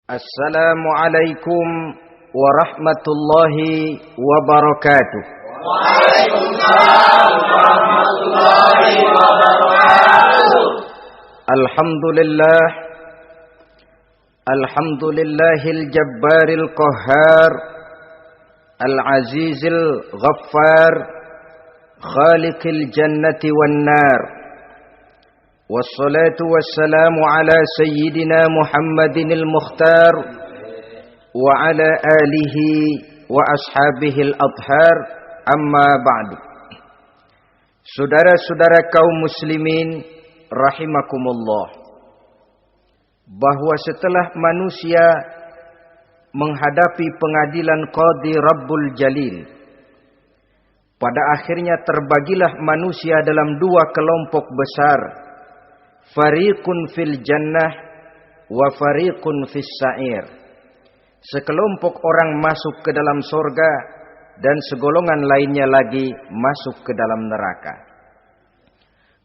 Assalamualaikum warahmatullahi wabarakatuh. Waalaikumsalam warahmatullahi wabarakatuh. Alhamdulillahil jabbaril qahhar, al-azizil ghaffar, khaliqil jannati wan nar. Wassalatu wassalamu ala sayyidina Muhammadinil Mukhtar wa ala alihi wa ashabihil adhar, amma ba'du. Saudara-saudara kaum muslimin rahimakumullah, bahwa setelah manusia menghadapi pengadilan Qadhi Rabbul Jalil, pada akhirnya terbagilah manusia dalam dua kelompok besar, fariqun fil jannah wa fariqun fis sa'ir. Sekelompok orang masuk ke dalam surga dan segolongan lainnya lagi masuk ke dalam neraka.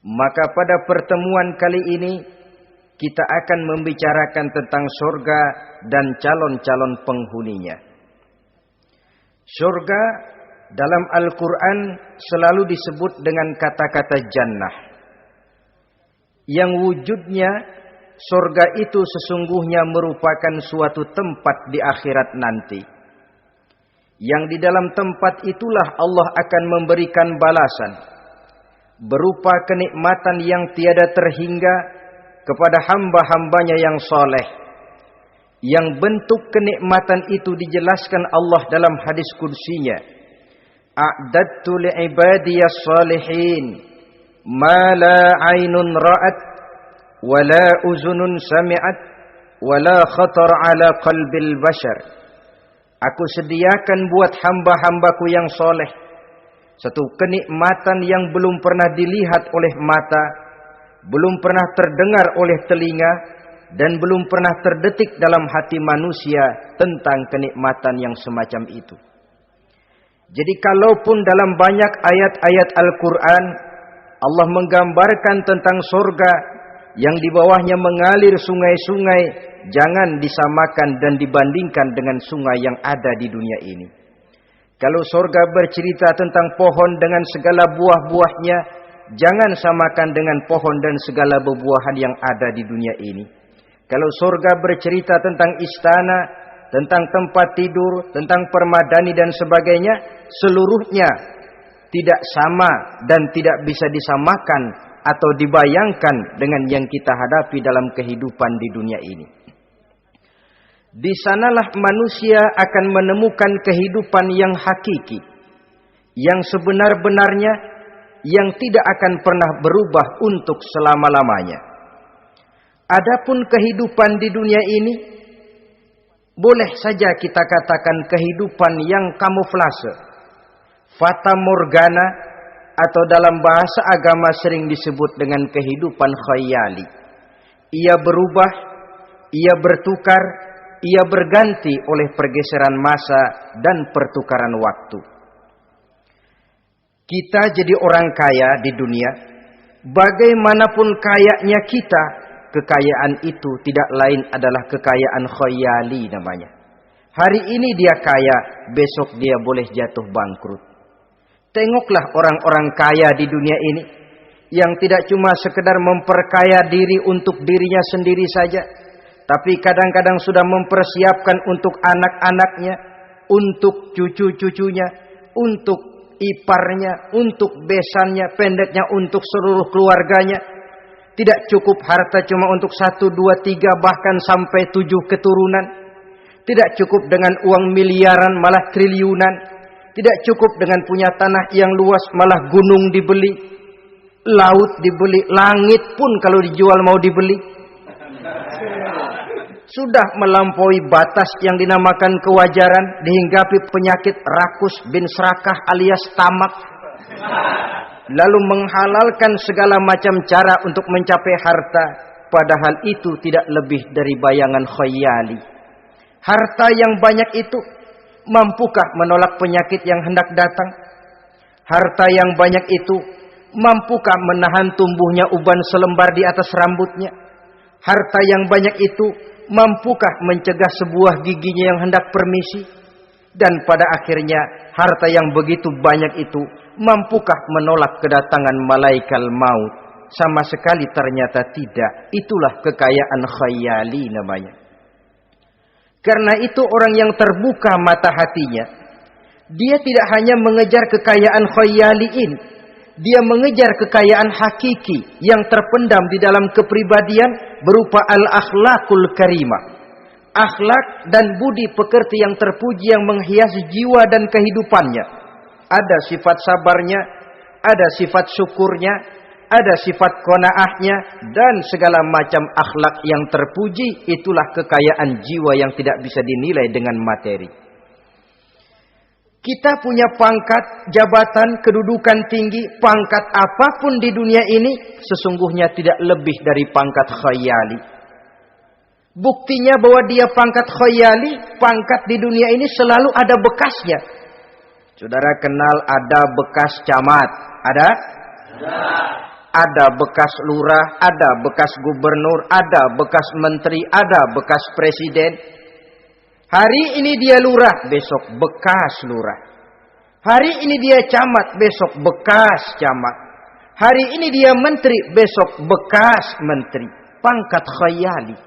Maka pada pertemuan kali ini kita akan membicarakan tentang surga dan calon-calon penghuninya. Surga dalam Al-Quran selalu disebut dengan kata-kata jannah, yang wujudnya surga itu sesungguhnya merupakan suatu tempat di akhirat nanti, yang di dalam tempat itulah Allah akan memberikan balasan berupa kenikmatan yang tiada terhingga kepada hamba-hambanya yang soleh, yang bentuk kenikmatan itu dijelaskan Allah dalam hadis qudsinya, a'dadtu li'ibadiyas salihin ma la aynun ra'at wa la uzunun sami'at wa la khatar ala qalbil bashar. Aku sediakan buat hamba-hambaku yang soleh satu kenikmatan yang belum pernah dilihat oleh mata, belum pernah terdengar oleh telinga, dan belum pernah terdetik dalam hati manusia tentang kenikmatan yang semacam itu. Jadi kalaupun dalam banyak ayat-ayat Al-Quran Allah menggambarkan tentang surga yang di bawahnya mengalir sungai-sungai, jangan disamakan dan dibandingkan dengan sungai yang ada di dunia ini. Kalau surga bercerita tentang pohon dengan segala buah-buahnya, jangan samakan dengan pohon dan segala buah-buahan yang ada di dunia ini. Kalau surga bercerita tentang istana, tentang tempat tidur, tentang permadani dan sebagainya, seluruhnya tidak sama dan tidak bisa disamakan atau dibayangkan dengan yang kita hadapi dalam kehidupan di dunia ini. Di sanalah manusia akan menemukan kehidupan yang hakiki, yang sebenar-benarnya, yang tidak akan pernah berubah untuk selama-lamanya. Adapun kehidupan di dunia ini, boleh saja kita katakan kehidupan yang kamuflase, fata morgana, atau dalam bahasa agama sering disebut dengan kehidupan khayali. Ia berubah, ia bertukar, ia berganti oleh pergeseran masa dan pertukaran waktu. Kita jadi orang kaya di dunia, bagaimanapun kayanya kita, kekayaan itu tidak lain adalah kekayaan khayali namanya. Hari ini dia kaya, besok dia boleh jatuh bangkrut. Tengoklah orang-orang kaya di dunia ini, yang tidak cuma sekedar memperkaya diri untuk dirinya sendiri saja, tapi kadang-kadang sudah mempersiapkan untuk anak-anaknya, untuk cucu-cucunya, untuk iparnya, untuk besannya, pendeknya untuk seluruh keluarganya. Tidak cukup harta cuma untuk 1, 2, 3 bahkan sampai 7 keturunan. Tidak cukup dengan uang miliaran malah triliunan. Tidak cukup dengan punya tanah yang luas malah gunung dibeli, laut dibeli, langit pun kalau dijual mau dibeli. Sudah melampaui batas yang dinamakan kewajaran, dihinggapi penyakit rakus bin serakah alias tamak, lalu menghalalkan segala macam cara untuk mencapai harta, padahal itu tidak lebih dari bayangan khayali. Harta yang banyak itu mampukah menolak penyakit yang hendak datang? Harta yang banyak itu mampukah menahan tumbuhnya uban selembar di atas rambutnya? Harta yang banyak itu Mampukah mencegah sebuah giginya yang hendak permisi? Dan pada akhirnya harta yang begitu banyak itu mampukah menolak kedatangan malaikat maut? Sama sekali ternyata tidak. Itulah kekayaan khayali namanya. Karena itu orang yang terbuka mata hatinya, dia tidak hanya mengejar kekayaan khayali ini, dia mengejar kekayaan hakiki yang terpendam di dalam kepribadian berupa al-akhlaqul karimah. Akhlak dan budi pekerti yang terpuji yang menghiasi jiwa dan kehidupannya. Ada sifat sabarnya, ada sifat syukurnya, ada sifat qanaahnya, dan segala macam akhlak yang terpuji. Itulah kekayaan jiwa yang tidak bisa dinilai dengan materi. Kita punya pangkat, jabatan, kedudukan tinggi, pangkat apapun di dunia ini sesungguhnya tidak lebih dari pangkat khayali. Buktinya bahwa dia pangkat khayali, pangkat di dunia ini selalu ada bekasnya. Saudara kenal ada bekas camat, ada? Ada bekas lurah, ada bekas gubernur, ada bekas menteri, ada bekas presiden. Hari ini dia lurah, besok bekas lurah. Hari ini dia camat, besok bekas camat. Hari ini dia menteri, besok bekas menteri. Pangkat khayali.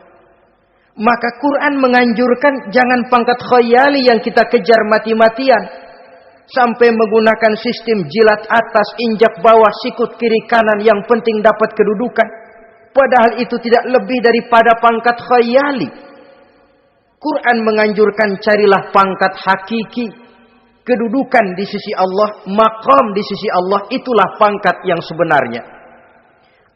Maka Quran menganjurkan jangan pangkat khayali yang kita kejar mati-matian. Sampai menggunakan sistem jilat atas, injak bawah, sikut kiri kanan, yang penting dapat kedudukan. Padahal itu tidak lebih daripada pangkat khayali. Quran menganjurkan carilah pangkat hakiki. Kedudukan di sisi Allah, maqam di sisi Allah, itulah pangkat yang sebenarnya.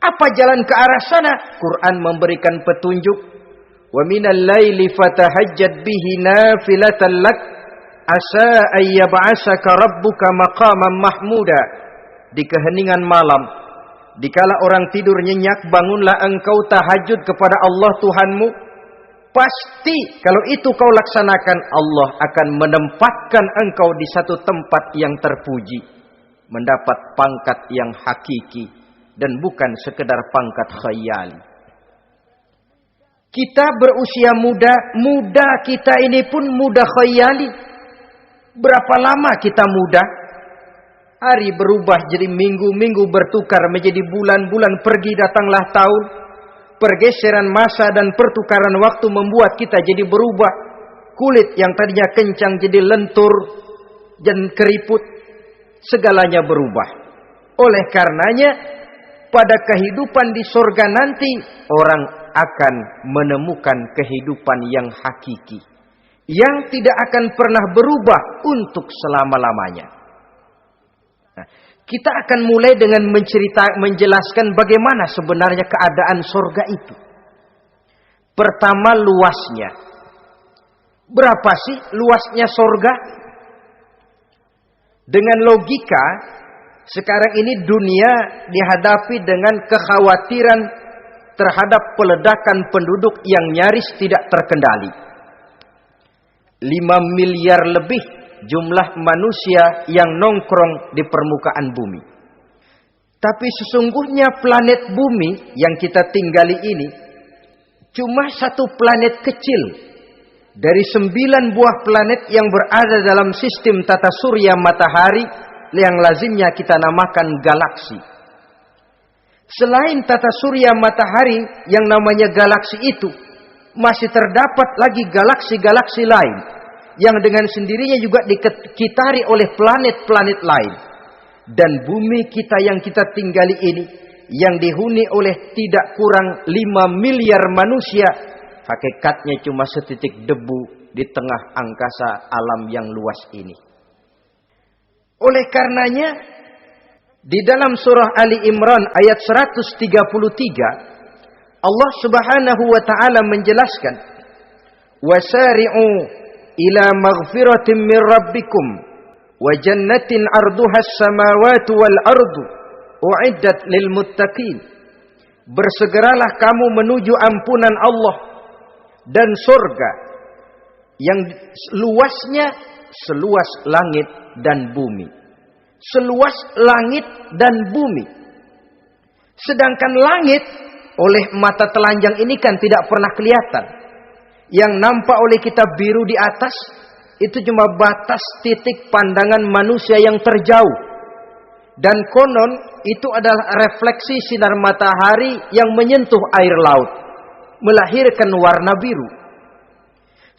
Apa jalan ke arah sana? Quran memberikan petunjuk. Wa minal laili fatahajjad bihi nafilatan lak asa ayyab'asaka rabbuka maqaman mahmuda. Di keheningan malam, dikala orang tidur nyenyak, bangunlah engkau tahajud kepada Allah Tuhanmu. Pasti kalau itu kau laksanakan, Allah akan menempatkan engkau di satu tempat yang terpuji, mendapat pangkat yang hakiki dan bukan sekedar pangkat khayali. Kita berusia muda, muda kita ini pun muda khayali. Berapa lama kita muda? Hari berubah jadi minggu, minggu bertukar menjadi bulan, bulan pergi datanglah tahun. Pergeseran masa dan pertukaran waktu membuat kita jadi berubah. Kulit yang tadinya kencang jadi lentur dan keriput. Segalanya berubah. Oleh karenanya, pada kehidupan di surga nanti, orang akan menemukan kehidupan yang hakiki, yang tidak akan pernah berubah untuk selama-lamanya. Nah, kita akan mulai dengan menjelaskan bagaimana sebenarnya keadaan surga itu. Pertama, luasnya. Berapa sih luasnya surga? Dengan logika, sekarang ini dunia dihadapi dengan kekhawatiran terhadap peledakan penduduk yang nyaris tidak terkendali. 5 miliar lebih jumlah manusia yang nongkrong di permukaan bumi. Tapi sesungguhnya planet bumi yang kita tinggali ini cuma satu planet kecil dari 9 buah planet yang berada dalam sistem tata surya matahari yang lazimnya kita namakan galaksi. Selain tata surya matahari yang namanya galaksi itu, masih terdapat lagi galaksi-galaksi lain yang dengan sendirinya juga dikitari oleh planet-planet lain. Dan bumi kita yang kita tinggali ini, yang dihuni oleh tidak kurang 5 miliar manusia, hakikatnya cuma setitik debu di tengah angkasa alam yang luas ini. Oleh karenanya, di dalam surah Ali Imran ayat 133, Allah Subhanahu wa taala menjelaskan, "Wasari'u ila maghfiratin min rabbikum wa jannatin 'arduha as-samawati wal ardu u'iddat lil muttaqin." Bersegeralah kamu menuju ampunan Allah dan surga yang luasnya seluas langit dan bumi. Seluas langit dan bumi. Sedangkan langit oleh mata telanjang ini kan tidak pernah kelihatan. Yang nampak oleh kita biru di atas, itu cuma batas titik pandangan manusia yang terjauh. Dan konon itu adalah refleksi sinar matahari yang menyentuh air laut, melahirkan warna biru.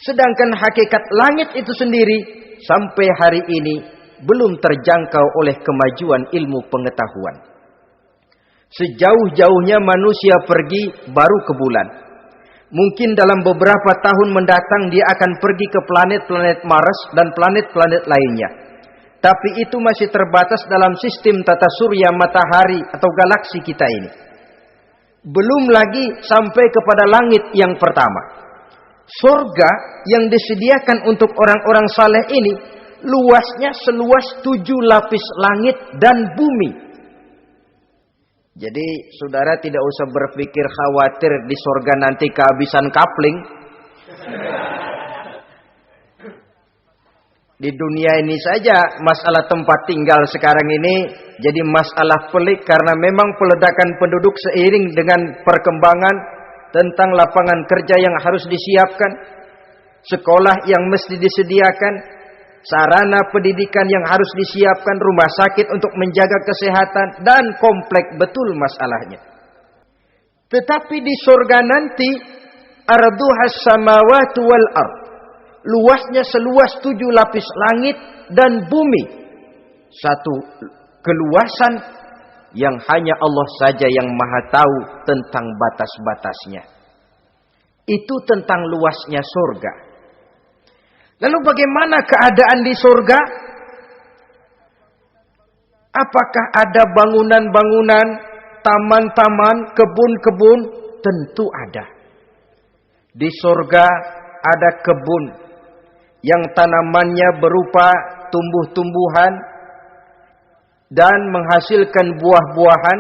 Sedangkan hakikat langit itu sendiri sampai hari ini belum terjangkau oleh kemajuan ilmu pengetahuan. Sejauh-jauhnya manusia pergi baru ke bulan. Mungkin dalam beberapa tahun mendatang dia akan pergi ke planet-planet Mars dan planet-planet lainnya. Tapi itu masih terbatas dalam sistem tata surya matahari atau galaksi kita ini. Belum lagi sampai kepada langit yang pertama. Surga yang disediakan untuk orang-orang saleh ini luasnya seluas 7 lapis langit dan bumi. Jadi saudara tidak usah berpikir khawatir di surga nanti kehabisan kapling. Di dunia ini saja masalah tempat tinggal sekarang ini jadi masalah pelik karena memang peledakan penduduk seiring dengan perkembangan tentang lapangan kerja yang harus disiapkan, sekolah yang mesti disediakan, sarana pendidikan yang harus disiapkan, rumah sakit untuk menjaga kesehatan, dan kompleks betul masalahnya. Tetapi di surga nanti arduhas samawati wal ard, luasnya seluas 7 lapis langit dan bumi. Satu keluasan yang hanya Allah saja yang maha tahu tentang batas-batasnya. Itu tentang luasnya surga. Lalu bagaimana keadaan di surga? Apakah ada bangunan-bangunan, taman-taman, kebun-kebun? Tentu ada. Di surga ada kebun yang tanamannya berupa tumbuh-tumbuhan dan menghasilkan buah-buahan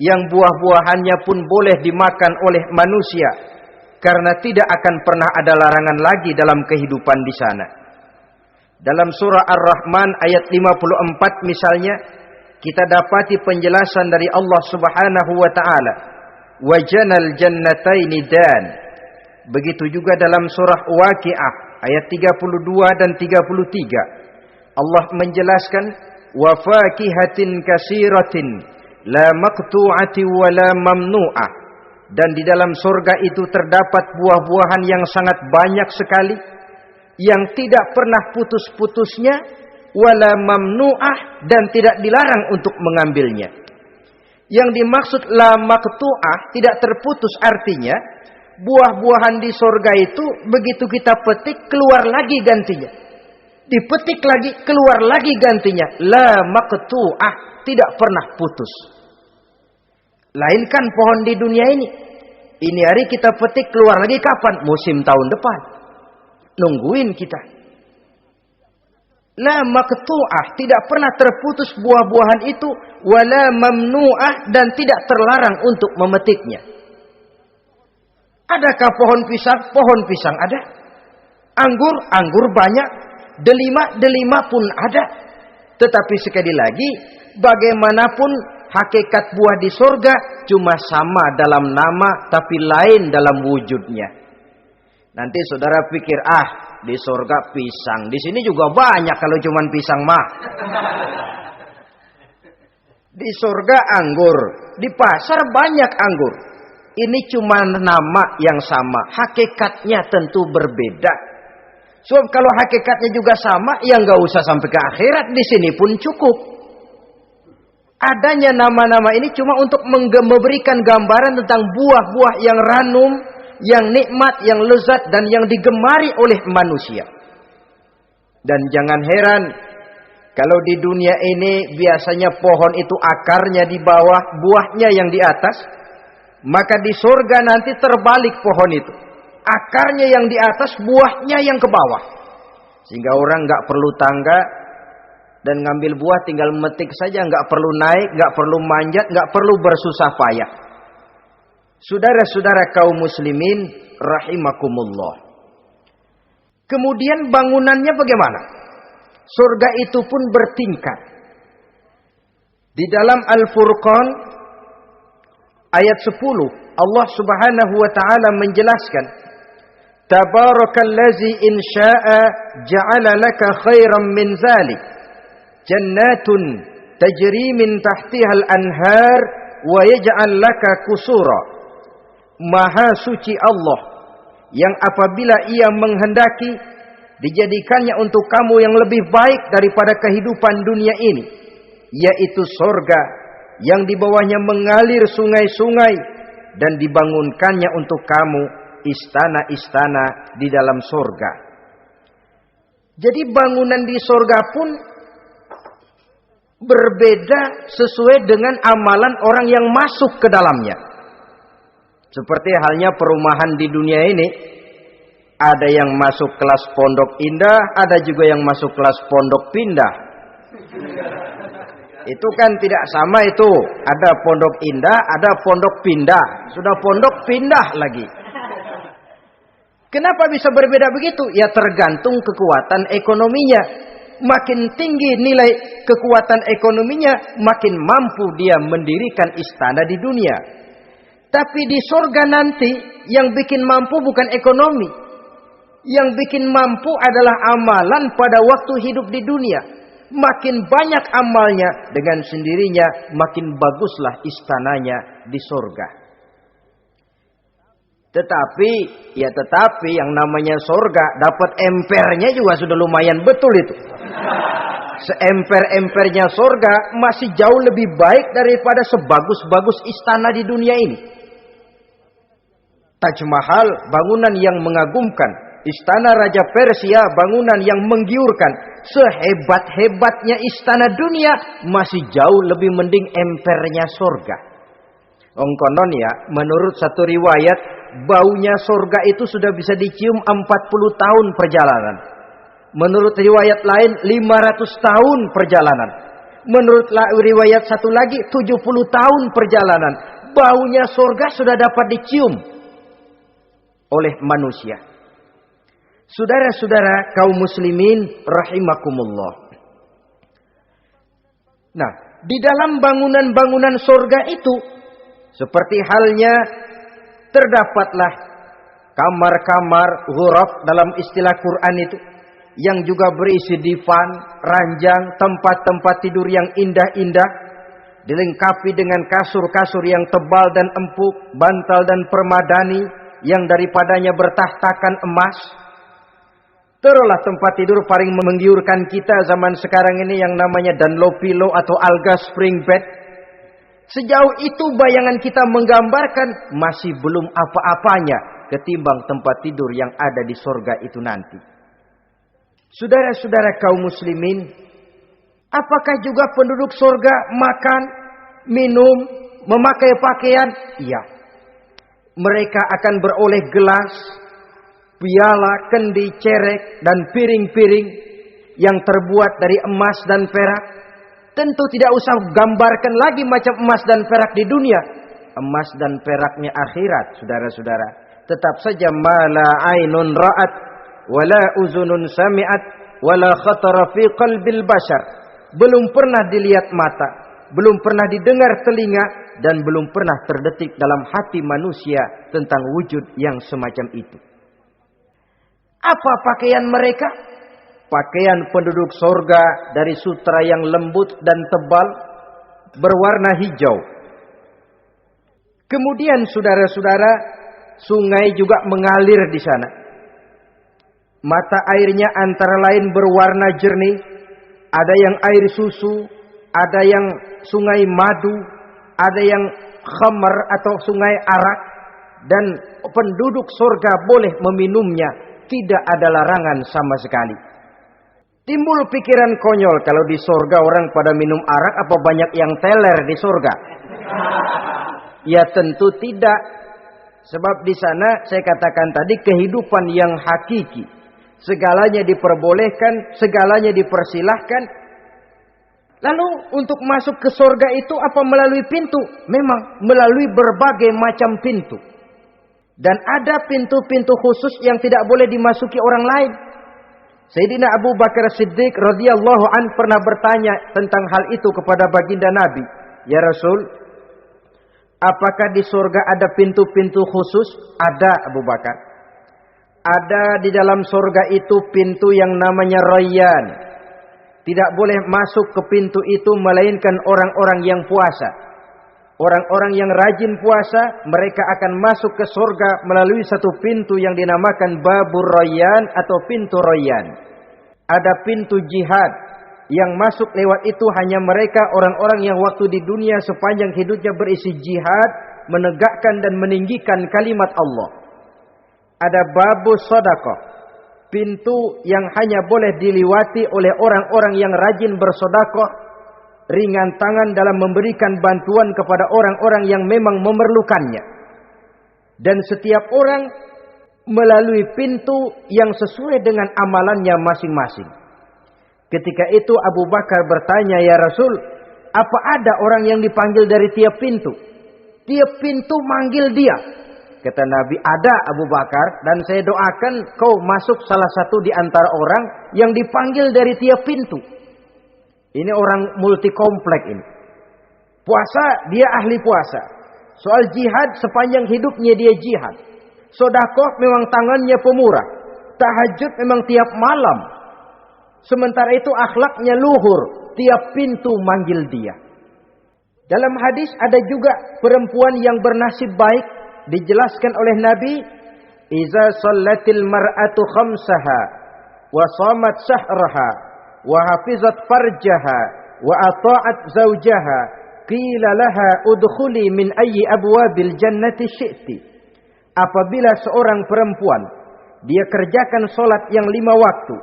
yang buah-buahannya pun boleh dimakan oleh manusia karena tidak akan pernah ada larangan lagi dalam kehidupan di sana. Dalam surah Ar-Rahman ayat 54 misalnya kita dapati penjelasan dari Allah Subhanahu wa taala, "Wajanal jannataini dan." Begitu juga dalam surah Waqiah ayat 32 dan 33 Allah menjelaskan, wa fakihatin kasiratin la maqtu'ati wa la mamnu'ah, dan di dalam surga itu terdapat buah-buahan yang sangat banyak sekali yang tidak pernah putus-putusnya, wala mamnu'ah, dan tidak dilarang untuk mengambilnya. Yang dimaksud la maqtu'ah, tidak terputus, artinya buah-buahan di surga itu begitu kita petik keluar lagi gantinya. Dipetik lagi, keluar lagi gantinya. La maqtu'ah, tidak pernah putus. Lainkan pohon di dunia ini. Ini hari kita petik, keluar lagi kapan? Musim tahun depan. Nungguin kita. La maqtu'ah, tidak pernah terputus buah-buahan itu. Wala mamnu'ah, dan tidak terlarang untuk memetiknya. Adakah pohon pisang? Pohon pisang ada. Anggur? Anggur banyak. Delima pun ada. Tetapi sekali lagi, bagaimanapun hakikat buah di surga cuma sama dalam nama tapi lain dalam wujudnya. Nanti saudara pikir, di surga pisang, di sini juga banyak kalau cuma pisang mah. Di surga anggur, di pasar banyak anggur. Ini cuma nama yang sama, hakikatnya tentu berbeda. Sebab kalau hakikatnya juga sama, ya nggak usah sampai ke akhirat, di sini pun cukup. Adanya nama-nama ini cuma untuk memberikan gambaran tentang buah-buah yang ranum, yang nikmat, yang lezat, dan yang digemari oleh manusia. Dan jangan heran, kalau di dunia ini biasanya pohon itu akarnya di bawah, buahnya yang di atas, maka di surga nanti terbalik pohon itu. Akarnya yang di atas, buahnya yang ke bawah. Sehingga orang nggak perlu tangga dan ngambil buah, tinggal metik saja, nggak perlu naik, nggak perlu manjat, nggak perlu bersusah payah. Saudara-saudara kaum muslimin rahimakumullah. Kemudian bangunannya bagaimana? Surga itu pun bertingkat. Di dalam Al-Furqan ayat 10 Allah Subhanahu wa taala menjelaskan, Tabarakallazi in syaa'a ja'ala laka khairan min zalik. Jannatun tajri min tahtihal anhar wa yaj'al laka kusura. Maha suci Allah yang apabila ia menghendaki dijadikannya untuk kamu yang lebih baik daripada kehidupan dunia ini, yaitu sorga yang di bawahnya mengalir sungai-sungai, dan dibangunkannya untuk kamu istana-istana di dalam sorga. Jadi bangunan di sorga pun berbeda sesuai dengan amalan orang yang masuk ke dalamnya. Seperti halnya perumahan di dunia ini, ada yang masuk kelas pondok indah, ada juga yang masuk kelas pondok pindah. Itu kan tidak sama itu. Ada pondok indah, ada pondok pindah. Sudah pondok pindah lagi. Kenapa bisa berbeda begitu? Ya tergantung kekuatan ekonominya. Makin tinggi nilai kekuatan ekonominya, makin mampu dia mendirikan istana di dunia. Tapi di surga nanti, yang bikin mampu bukan ekonomi. Yang bikin mampu adalah amalan pada waktu hidup di dunia. Makin banyak amalnya, dengan sendirinya makin baguslah istananya di surga. Tetapi yang namanya surga, dapat empernya juga sudah lumayan betul itu. Seemper-empernya surga masih jauh lebih baik daripada sebagus-bagus istana di dunia ini. Taj Mahal, bangunan yang mengagumkan. Istana Raja Persia, bangunan yang menggiurkan. Sehebat-hebatnya istana dunia, masih jauh lebih mending empernya surga. Konon ya, menurut satu riwayat, baunya surga itu sudah bisa dicium 40 tahun perjalanan. Menurut riwayat lain 500 tahun perjalanan. Menurut riwayat satu lagi 70 tahun perjalanan. Baunya surga sudah dapat dicium oleh manusia. Saudara-saudara kaum muslimin rahimakumullah. Nah, di dalam bangunan-bangunan surga itu, seperti halnya terdapatlah kamar-kamar ghuraf dalam istilah Quran itu, yang juga berisi divan, ranjang, tempat-tempat tidur yang indah-indah, dilengkapi dengan kasur-kasur yang tebal dan empuk, bantal dan permadani yang daripadanya bertahtakan emas. Terulah tempat tidur paling menggiurkan kita zaman sekarang ini yang namanya Dunlopillow atau Alga Spring Bed. Sejauh itu bayangan kita menggambarkan masih belum apa-apanya ketimbang tempat tidur yang ada di surga itu nanti. Saudara-saudara kaum muslimin, apakah juga penduduk surga makan, minum, memakai pakaian? Iya. Mereka akan beroleh gelas, piala, kendi, cerek, dan piring-piring yang terbuat dari emas dan perak. Tentu tidak usah gambarkan lagi macam emas dan perak di dunia. Emas dan peraknya akhirat, saudara-saudara. Tetap saja mala ainun ra'at, wala uzunun sami'at, wala khatara fi qalbil bashar. Belum pernah dilihat mata, belum pernah didengar telinga, dan belum pernah terdetik dalam hati manusia tentang wujud yang semacam itu. Apa pakaian mereka? Pakaian penduduk surga dari sutra yang lembut dan tebal, berwarna hijau. Kemudian saudara-saudara, sungai juga mengalir di sana. Mata airnya antara lain berwarna jernih. Ada yang air susu, ada yang sungai madu, ada yang khamar atau sungai arak. Dan penduduk surga boleh meminumnya. Tidak ada larangan sama sekali. Timbul pikiran konyol, kalau di surga orang pada minum arak, apa banyak yang teler di surga? Ya tentu tidak. Sebab di sana saya katakan tadi kehidupan yang hakiki. Segalanya diperbolehkan, segalanya dipersilahkan. Lalu untuk masuk ke surga itu apa melalui pintu? Memang melalui berbagai macam pintu. Dan ada pintu-pintu khusus yang tidak boleh dimasuki orang lain. Sayyidina Abu Bakar Siddiq radhiyallahu an pernah bertanya tentang hal itu kepada baginda Nabi. Ya Rasul, apakah di surga ada pintu-pintu khusus? Ada, Abu Bakar. Ada di dalam surga itu pintu yang namanya Rayyan. Tidak boleh masuk ke pintu itu melainkan orang-orang yang puasa. Orang-orang yang rajin puasa, mereka akan masuk ke surga melalui satu pintu yang dinamakan Babur Rayyan atau pintu Rayyan. Ada pintu jihad, yang masuk lewat itu hanya mereka orang-orang yang waktu di dunia sepanjang hidupnya berisi jihad, menegakkan dan meninggikan kalimat Allah. Ada Babus Shadaqah, pintu yang hanya boleh dilewati oleh orang-orang yang rajin bersedekah, ringan tangan dalam memberikan bantuan kepada orang-orang yang memang memerlukannya. Dan setiap orang melalui pintu yang sesuai dengan amalannya masing-masing. Ketika itu Abu Bakar bertanya, "Ya Rasul, apa ada orang yang dipanggil dari tiap pintu?" Tiap pintu manggil dia. Kata Nabi, "Ada Abu Bakar, dan saya doakan kau masuk salah satu di antara orang yang dipanggil dari tiap pintu." Ini orang multi komplek ini. Puasa, dia ahli puasa. Soal jihad, sepanjang hidupnya dia jihad. Sedekah memang tangannya pemurah. Tahajud memang tiap malam. Sementara itu akhlaknya luhur. Tiap pintu manggil dia. Dalam hadis ada juga perempuan yang bernasib baik. Dijelaskan oleh Nabi, "Iza sallatil mar'atu khamsaha wa shamat shahraha wa hafizat farjaha wa ata'at zawjaha qila laha udkhuli min ayyi abwabil jannati syi'ti." Apabila seorang perempuan dia kerjakan salat yang 5 waktu,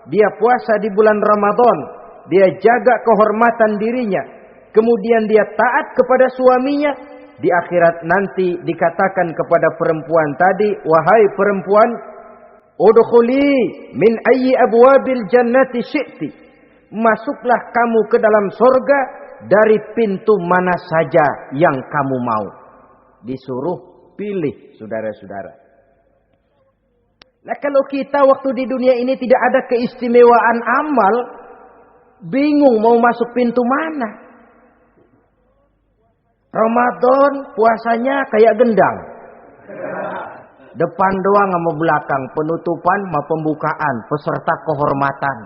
dia puasa di bulan Ramadan, dia jaga kehormatan dirinya, kemudian dia taat kepada suaminya, di akhirat nanti dikatakan kepada perempuan tadi, "Wahai perempuan, udkhuli min ayyi abwabil jannati syi'ti." Masuklah kamu ke dalam surga dari pintu mana saja yang kamu mau. Disuruh pilih, saudara-saudara. Nah, kalau kita waktu di dunia ini tidak ada keistimewaan amal, bingung mau masuk pintu mana. Ramadan puasanya kayak gendang. Depan doang sama belakang, penutupan sama pembukaan, peserta kehormatan.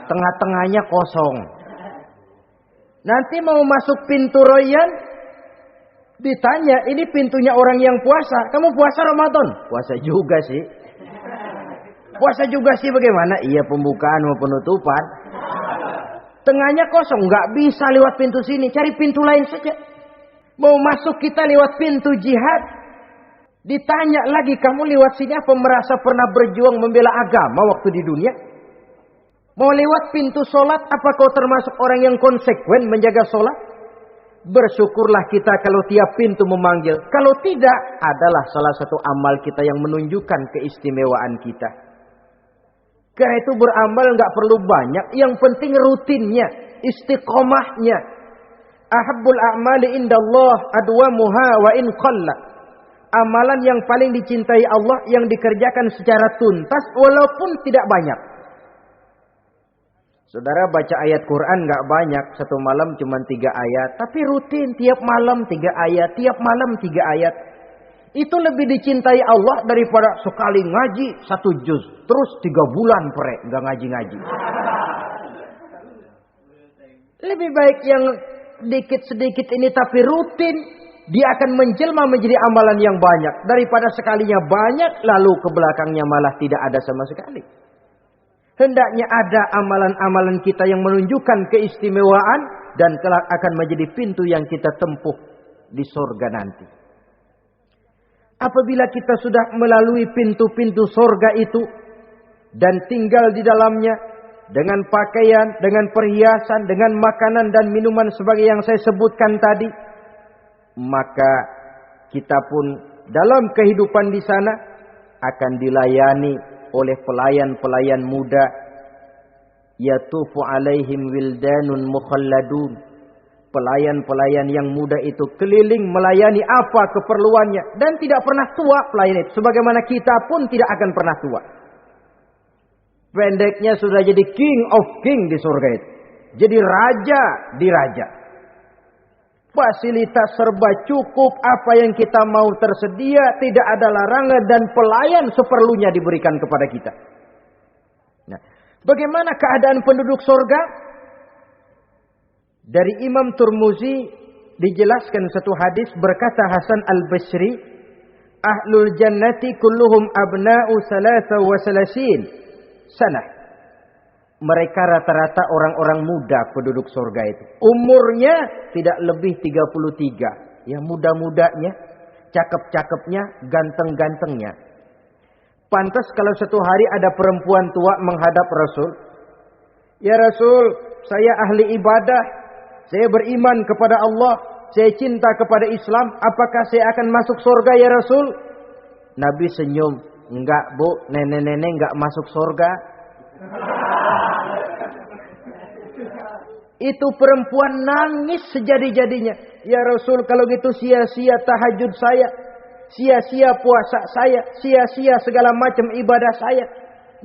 Tengah-tengahnya kosong. Nanti mau masuk pintu Rayyan, ditanya, "Ini pintunya orang yang puasa. Kamu puasa Ramadan?" "Puasa juga sih." "Puasa juga sih bagaimana?" "Iya, pembukaan sama penutupan." Tengahnya kosong, nggak bisa lewat pintu sini, cari pintu lain saja. Mau masuk kita lewat pintu jihad, ditanya lagi, "Kamu lewat sini apa merasa pernah berjuang membela agama waktu di dunia?" Mau lewat pintu sholat, apa kau termasuk orang yang konsekuen menjaga sholat? Bersyukurlah kita kalau tiap pintu memanggil. Kalau tidak, adalah salah satu amal kita yang menunjukkan keistimewaan kita. Karena itu beramal nggak perlu banyak, yang penting rutinnya, istiqomahnya. Ahabbul a'mali indallah adwamuha wa in qalla. Amalan yang paling dicintai Allah yang dikerjakan secara tuntas walaupun tidak banyak. Saudara baca ayat Quran nggak banyak, satu malam cuma 3 ayat, tapi rutin tiap malam 3 ayat, tiap malam 3 ayat. Itu lebih dicintai Allah daripada sekali ngaji 1 juz. Terus 3 bulan nggak ngaji-ngaji. Lebih baik yang sedikit-sedikit ini tapi rutin. Dia akan menjelma menjadi amalan yang banyak. Daripada sekalinya banyak lalu ke belakangnya malah tidak ada sama sekali. Hendaknya ada amalan-amalan kita yang menunjukkan keistimewaan. Dan kelak akan menjadi pintu yang kita tempuh di surga nanti. Apabila kita sudah melalui pintu-pintu surga itu dan tinggal di dalamnya dengan pakaian, dengan perhiasan, dengan makanan dan minuman sebagai yang saya sebutkan tadi, maka kita pun dalam kehidupan di sana akan dilayani oleh pelayan-pelayan muda. Yatufu alaihim wildanun mukhalladun. Pelayan-pelayan yang muda itu keliling melayani apa keperluannya. Dan tidak pernah tua pelayan itu. Sebagaimana kita pun tidak akan pernah tua. Pendeknya sudah jadi king of king di surga itu. Jadi raja di raja. Fasilitas serba cukup, apa yang kita mau tersedia, tidak ada larangan dan pelayan seperlunya diberikan kepada kita. Nah, bagaimana keadaan penduduk surga? Dari Imam Turmuzi dijelaskan satu hadis, berkata Hasan al-Basri, ahlul jannati kulluhum abna'u salasa wa salasin sanah. Mereka rata-rata orang-orang muda penduduk surga itu. Umurnya tidak lebih 33. Ya, muda-mudanya, cakep-cakepnya, ganteng-gantengnya. Pantas kalau satu hari ada perempuan tua menghadap Rasul. Ya Rasul, saya ahli ibadah. Saya beriman kepada Allah. Saya cinta kepada Islam. Apakah saya akan masuk surga ya Rasul? Nabi senyum. Enggak bu, nenek-nenek enggak masuk surga. Itu perempuan nangis sejadi-jadinya. Ya Rasul, kalau gitu sia-sia tahajud saya, sia-sia puasa saya, sia-sia segala macam ibadah saya.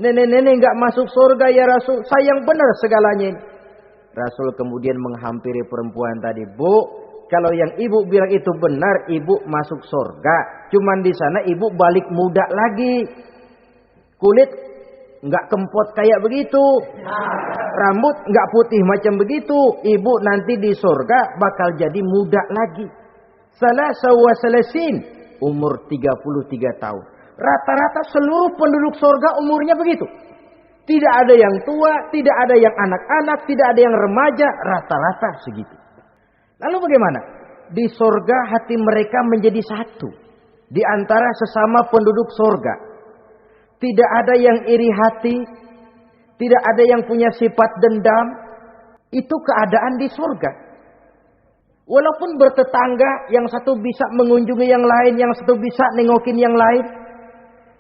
Nenek-nenek enggak masuk surga ya Rasul. Sayang benar segalanya ini. Rasul kemudian menghampiri perempuan tadi. Bu, kalau yang ibu bilang itu benar, ibu masuk surga. Cuman di sana ibu balik muda lagi. Kulit enggak kempot kayak begitu. Rambut enggak putih macam begitu. Ibu nanti di surga bakal jadi muda lagi. Salasa wa salasin, umur 33 tahun. Rata-rata seluruh penduduk surga umurnya begitu. Tidak ada yang tua, tidak ada yang anak-anak, tidak ada yang remaja, rata-rata segitu. Lalu bagaimana? Di surga hati mereka menjadi satu di antara sesama penduduk surga. Tidak ada yang iri hati, tidak ada yang punya sifat dendam. Itu keadaan di surga. Walaupun bertetangga, yang satu bisa mengunjungi yang lain, yang satu bisa nengokin yang lain.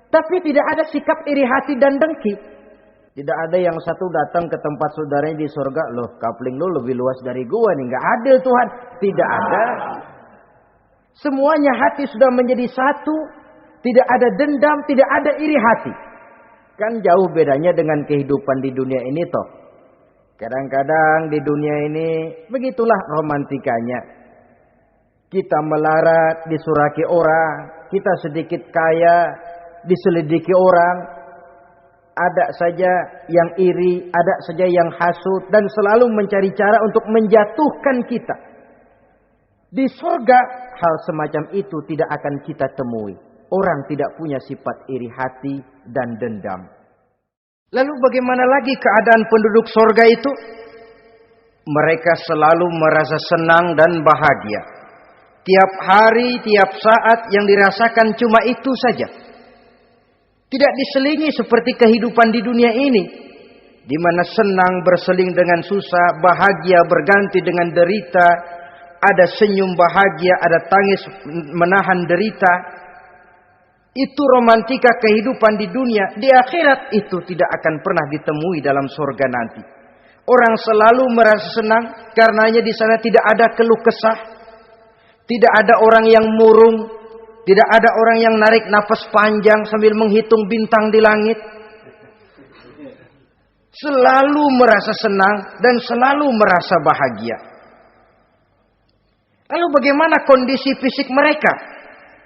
Tapi tidak ada sikap iri hati dan dengki. Tidak ada yang satu datang ke tempat saudaranya di surga. Loh, kapling lu lebih luas dari gua nih. Nggak adil Tuhan. Tidak ada. Semuanya hati sudah menjadi satu. Tidak ada dendam, tidak ada iri hati. Kan jauh bedanya dengan kehidupan di dunia ini toh. Kadang-kadang di dunia ini begitulah romantikanya. Kita melarat, disuraki orang. Kita sedikit kaya, diselidiki orang. Ada saja yang iri, ada saja yang hasut, dan selalu mencari cara untuk menjatuhkan kita. Di surga, hal semacam itu tidak akan kita temui. Orang tidak punya sifat iri hati dan dendam. Lalu bagaimana lagi keadaan penduduk surga itu? Mereka selalu merasa senang dan bahagia. Tiap hari, tiap saat yang dirasakan cuma itu saja. Tidak diselingi seperti kehidupan di dunia ini, di mana senang berseling dengan susah, bahagia berganti dengan derita, ada senyum bahagia, ada tangis menahan derita. Itu romantika kehidupan di dunia. Di akhirat itu tidak akan pernah ditemui dalam surga nanti. Orang selalu merasa senang karenanya di sana tidak ada keluh kesah, tidak ada orang yang murung. Tidak ada orang yang narik nafas panjang sambil menghitung bintang di langit. Selalu merasa senang dan selalu merasa bahagia. Lalu bagaimana kondisi fisik mereka?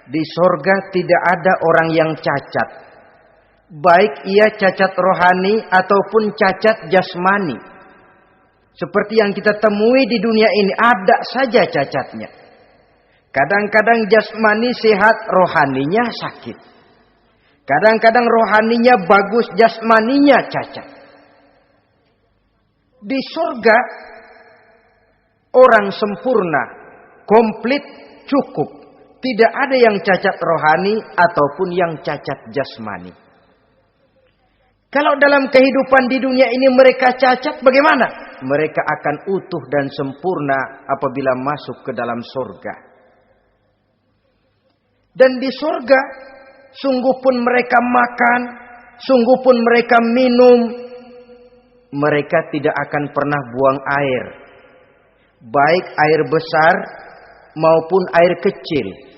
Di surga tidak ada orang yang cacat. Baik ia cacat rohani ataupun cacat jasmani. Seperti yang kita temui di dunia ini, ada saja cacatnya. Kadang-kadang jasmani sehat, rohaninya sakit. Kadang-kadang rohaninya bagus, jasmaninya cacat. Di surga, orang sempurna, komplit, cukup. Tidak ada yang cacat rohani ataupun yang cacat jasmani. Kalau dalam kehidupan di dunia ini mereka cacat, bagaimana? Mereka akan utuh dan sempurna apabila masuk ke dalam surga. Dan di surga, sungguh pun mereka makan, sungguh pun mereka minum, mereka tidak akan pernah buang air. Baik air besar maupun air kecil.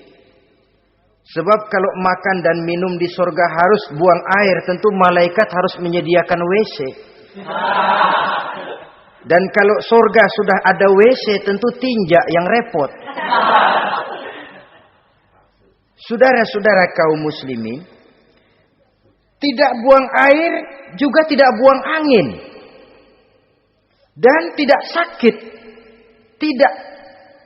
Sebab kalau makan dan minum di surga harus buang air, tentu malaikat harus menyediakan WC. Dan kalau surga sudah ada WC, tentu tinja yang repot. Saudara-saudara kaum muslimin, tidak buang air, juga tidak buang angin. Dan tidak sakit, tidak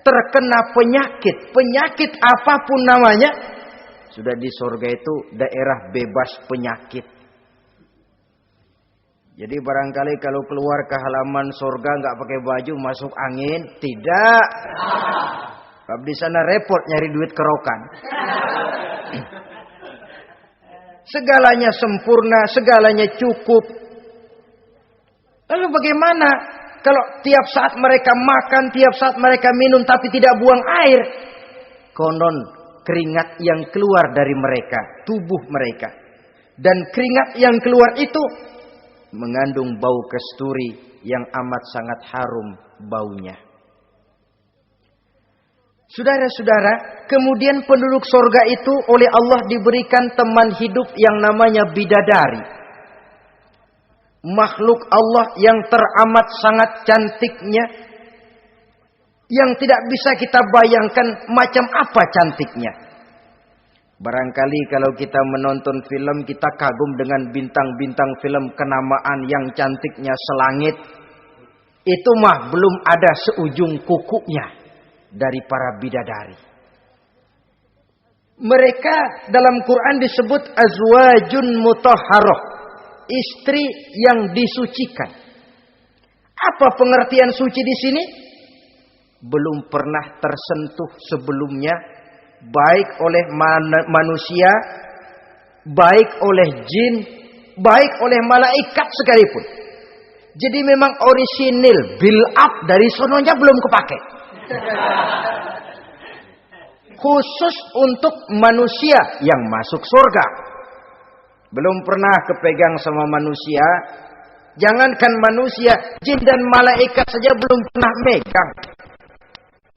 terkena penyakit. Penyakit apapun namanya, sudah di surga itu daerah bebas penyakit. Jadi barangkali kalau keluar ke halaman surga nggak pakai baju masuk angin, tidak. Sebab di sana repot nyari duit kerokan. Segalanya sempurna, segalanya cukup. Lalu bagaimana kalau tiap saat mereka makan, tiap saat mereka minum tapi tidak buang air? Konon keringat yang keluar dari mereka, tubuh mereka. Dan keringat yang keluar itu mengandung bau kasturi yang amat sangat harum baunya. Saudara-saudara, kemudian penduduk surga itu oleh Allah diberikan teman hidup yang namanya bidadari. Makhluk Allah yang teramat sangat cantiknya, yang tidak bisa kita bayangkan macam apa cantiknya. Barangkali kalau kita menonton film, kita kagum dengan bintang-bintang film kenamaan yang cantiknya selangit. Itu mah belum ada seujung kukunya dari para bidadari. Mereka dalam Quran disebut azwajun mutahharah, istri yang disucikan. Apa pengertian suci di sini? Belum pernah tersentuh sebelumnya, baik oleh manusia, baik oleh jin, baik oleh malaikat sekalipun. Jadi memang orisinil, build up dari sononya belum kepake. Khusus untuk manusia yang masuk surga. Belum pernah kepegang sama manusia. Jangankan manusia, jin dan malaikat saja belum pernah megang.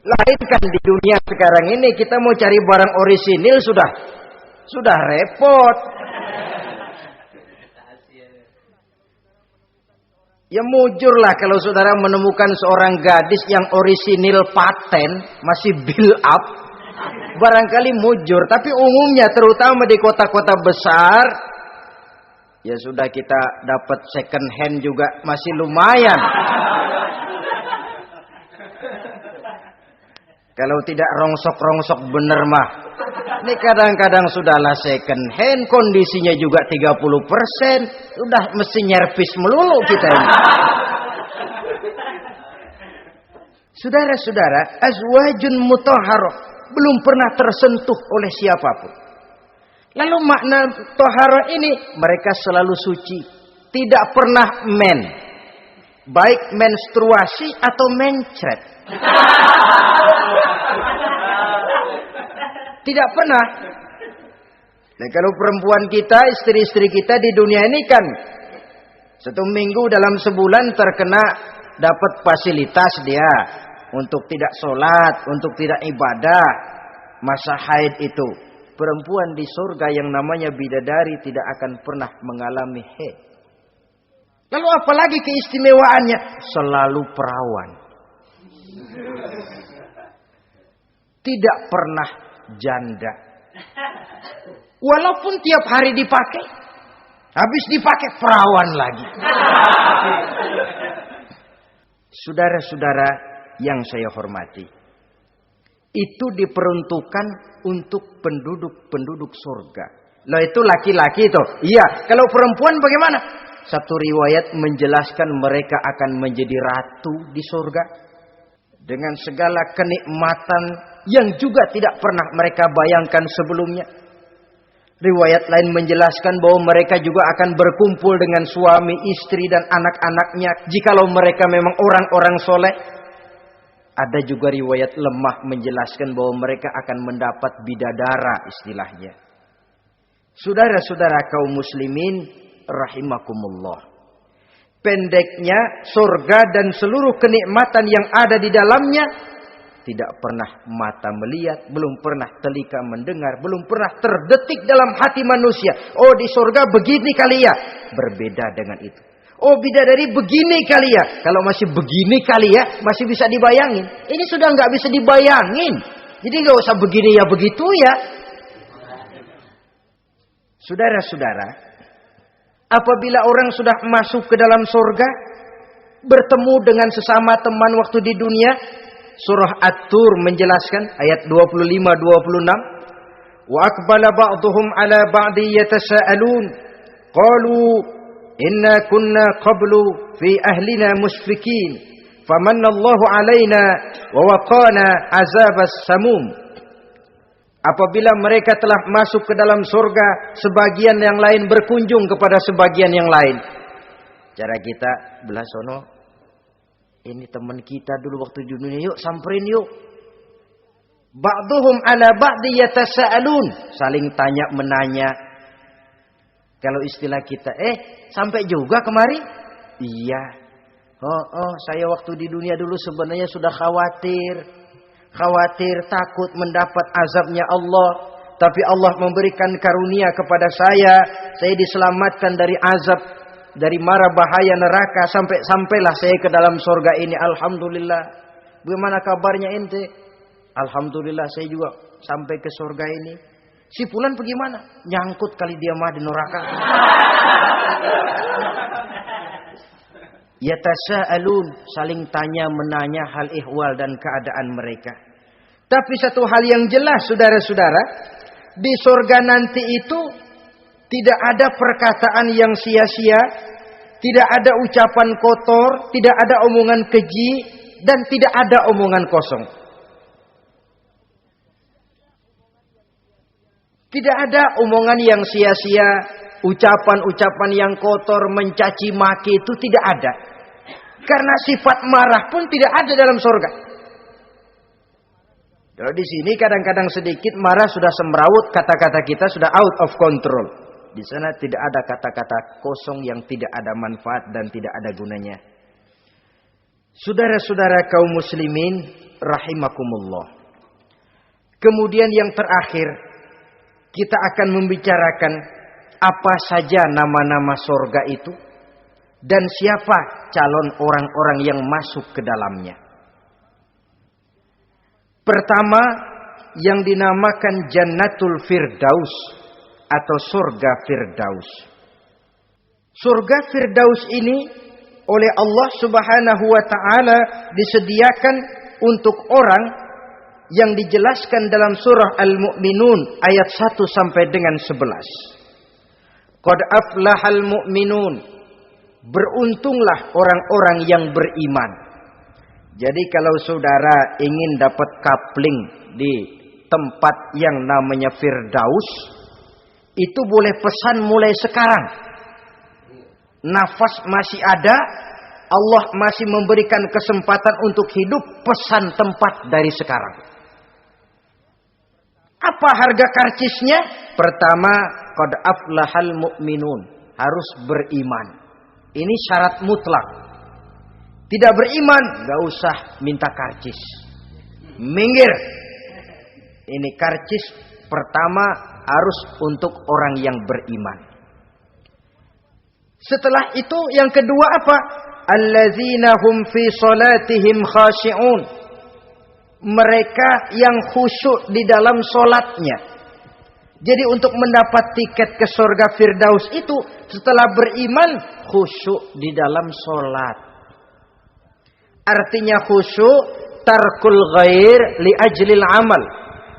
Lain kan di dunia sekarang ini kita mau cari barang orisinil sudah repot. Ya mujurlah kalau saudara menemukan seorang gadis yang orisinil paten, masih build up, barangkali mujur. Tapi umumnya terutama di kota-kota besar, ya sudah kita dapat second hand juga masih lumayan. Kalau tidak rongsok-rongsok bener mah. Ini kadang-kadang sudahlah second hand, kondisinya juga 30%. Udah mesti nyervis melulu kita ini. Saudara-saudara, azwajun mutahharah, belum pernah tersentuh oleh siapapun. Lalu makna toharah ini, mereka selalu suci. Tidak pernah men. Baik menstruasi atau mencret. Tidak pernah. Nah, kalau perempuan kita, istri-istri kita di dunia ini kan 1 minggu dalam sebulan terkena dapat fasilitas dia untuk tidak sholat, untuk tidak ibadah, masa haid itu. Perempuan di surga yang namanya bidadari tidak akan pernah mengalami haid. Lalu apalagi keistimewaannya? Selalu perawan. Tidak pernah janda. Walaupun tiap hari dipakai, habis dipakai perawan lagi. Saudara-saudara yang saya hormati, itu diperuntukkan untuk penduduk-penduduk surga. Loh itu laki-laki itu. Iya, kalau perempuan bagaimana? Satu riwayat menjelaskan mereka akan menjadi ratu di surga. Dengan segala kenikmatan yang juga tidak pernah mereka bayangkan sebelumnya. Riwayat lain menjelaskan bahwa mereka juga akan berkumpul dengan suami, istri dan anak-anaknya. Jikalau mereka memang orang-orang soleh. Ada juga riwayat lemah menjelaskan bahwa mereka akan mendapat bidadara istilahnya. Saudara-saudara kaum muslimin rahimakumullah. Pendeknya surga dan seluruh kenikmatan yang ada di dalamnya tidak pernah mata melihat, belum pernah telinga mendengar, belum pernah terdetik dalam hati manusia. Oh di surga begini kali ya. Berbeda dengan itu. Oh, bidadari begini kali ya. Kalau masih begini kali ya, masih bisa dibayangin. Ini sudah nggak bisa dibayangin. Jadi nggak usah begini ya begitu ya. Saudara-saudara, apabila orang sudah masuk ke dalam surga, bertemu dengan sesama teman waktu di dunia, surah At-Tur menjelaskan ayat 25-26, wa aqbala ba'dhum 'ala ba'di yatasaalun qalu inna kunna qablu fi ahlina musyfikin famanallahu 'alaina wa waqana 'azabas samum. Apabila mereka telah masuk ke dalam surga, sebagian yang lain berkunjung kepada sebagian yang lain. Cara kita belah sono, ini teman kita dulu waktu di dunia, yuk samperin yuk. Ba'duhum 'ala ba'di yatasaalun, saling tanya menanya. Kalau istilah kita, sampai juga kemari? Iya. Saya waktu di dunia dulu sebenarnya sudah khawatir takut mendapat azabnya Allah, tapi Allah memberikan karunia kepada saya diselamatkan dari azab, dari mara bahaya neraka, sampailah saya ke dalam surga ini. Alhamdulillah. Bagaimana kabarnya ente? Alhamdulillah saya juga sampai ke surga ini. Si fulan bagaimana? Nyangkut kali dia mah di neraka. Yatasaalun, saling tanya menanya hal ihwal dan keadaan mereka. Tapi satu hal yang jelas saudara-saudara, di surga nanti itu tidak ada perkataan yang sia-sia, tidak ada ucapan kotor, tidak ada omongan keji, dan tidak ada omongan kosong. Tidak ada omongan yang sia-sia, ucapan-ucapan yang kotor, mencaci maki, itu tidak ada. Karena sifat marah pun tidak ada dalam surga. Kalau di sini kadang-kadang sedikit marah sudah semrawut, kata-kata kita sudah out of control. Di sana tidak ada kata-kata kosong yang tidak ada manfaat dan tidak ada gunanya. Saudara-saudara kaum muslimin rahimakumullah. Kemudian yang terakhir, kita akan membicarakan apa saja nama-nama surga itu dan siapa calon orang-orang yang masuk ke dalamnya. Pertama, yang dinamakan Jannatul Firdaus atau surga Firdaus. Surga Firdaus ini oleh Allah Subhanahu wa taala disediakan untuk orang yang dijelaskan dalam surah Al-Mu'minun ayat 1 sampai dengan 11. Qad aflahal mu'minun, beruntunglah orang-orang yang beriman. Jadi kalau saudara ingin dapat kapling di tempat yang namanya Firdaus, itu boleh pesan mulai sekarang. Nafas masih ada, Allah masih memberikan kesempatan untuk hidup, pesan tempat dari sekarang. Apa harga karcisnya? Pertama, qad aflahal mu'minun, harus beriman. Ini syarat mutlak. Tidak beriman, gak usah minta karcis. Minggir. Ini karcis pertama harus untuk orang yang beriman. Setelah itu yang kedua apa? Allazina hum fi salatihim khashi'un. Mereka yang khusyuk di dalam solatnya. Jadi untuk mendapat tiket ke surga Firdaus itu setelah beriman khusyuk di dalam solat. Artinya khusyuk tarkul ghair li ajlil amal.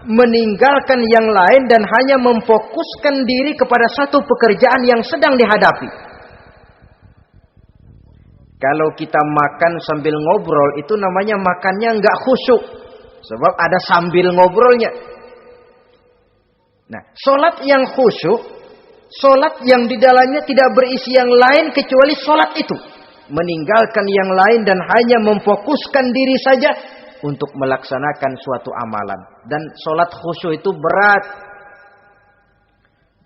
Meninggalkan yang lain dan hanya memfokuskan diri kepada satu pekerjaan yang sedang dihadapi. Kalau kita makan sambil ngobrol itu namanya makannya nggak khusyuk. Sebab ada sambil ngobrolnya. Nah, solat yang khusyuk, solat yang di dalamnya tidak berisi yang lain kecuali solat itu. Meninggalkan yang lain dan hanya memfokuskan diri saja untuk melaksanakan suatu amalan. Dan solat khusyuk itu berat.